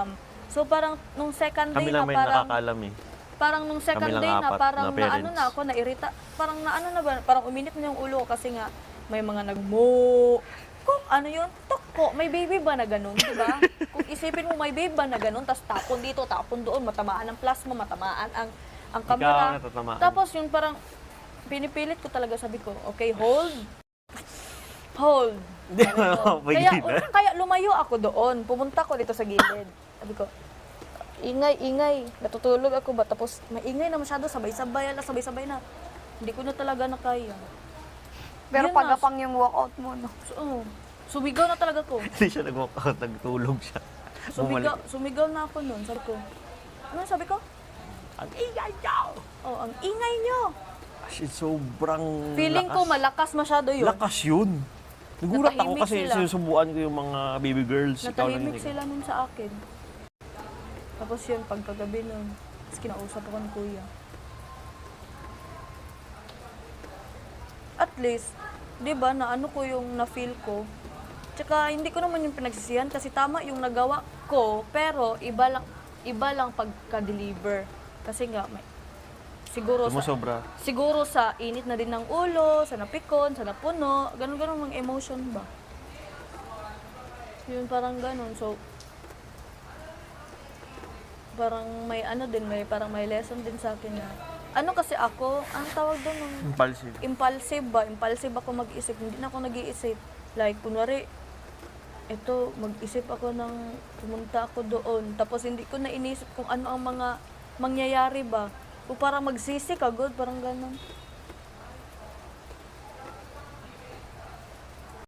nakakaalam. So parang nung second day Kami na lang may parang nakakaalam eh. parang nung second Kami lang day na apat parang na naano parents. na ako, nairita. Parang naano na ba, parang uminit na yung ulo ko kasi nga may mga nagmo. Kung ano yun, toko, may baby ba na ganun, di ba? Kung isipin mo may baby ba na ganun, tapos tapon dito, tapon doon, matamaan ang plasma, matamaan ang camera. natatamaan. Tapos yun parang pinipilit ko talaga, sabi ko, okay, hold. Hold. Hindi Sabi ko. mo mapagilan. Kaya lumayo ako doon. Pumunta ko dito sa gilid. Sabi ko, ingay. Natutulog ako ba? Tapos maingay na masyado, sabay-sabay na. Hindi ko na talaga nakaya. Pero Yun na. pagapang yung walkout mo, no? So, sumigaw na talaga ko. Hindi siya nag-walkout, nagtulog siya. Sumigaw na ako noon. Sabi ko, ano sabi ko? Ang ingay niyo! Oh, ang ingay nyo. As in, sobrang Feeling ko malakas masyado yun. Lakas yun. Nagulat ako Natahimik kasi sila. sinusubuan ko yung mga baby girls. Ikaw lang Natahimik hindi. sila nun sa akin. Tapos yun, pagkagabi nun, tapos kinausap ako ng kuya. At least, di ba, na ano ko yung na-feel ko. Tsaka hindi ko naman yung pinagsisihan kasi tama yung nagawa ko, pero iba lang pagka-deliver. Kasi nga, Sumusobra. siguro sa init na din ng ulo, sa napikon, sa napuno, ganun-ganun mga emotion ba. Yun parang ganun. So, parang may ano din, parang may lesson din sa akin na, ano kasi ako, ang tawag doon, Impulsive. impulsive ba? Impulsive ako mag-isip, hindi na ako nag-iisip. Like, kunwari, mag-isip ako ng pumunta ako doon. Tapos hindi ko na inisip kung ano ang mga mangyayari ba. O parang magsisi ka, God, parang ganun.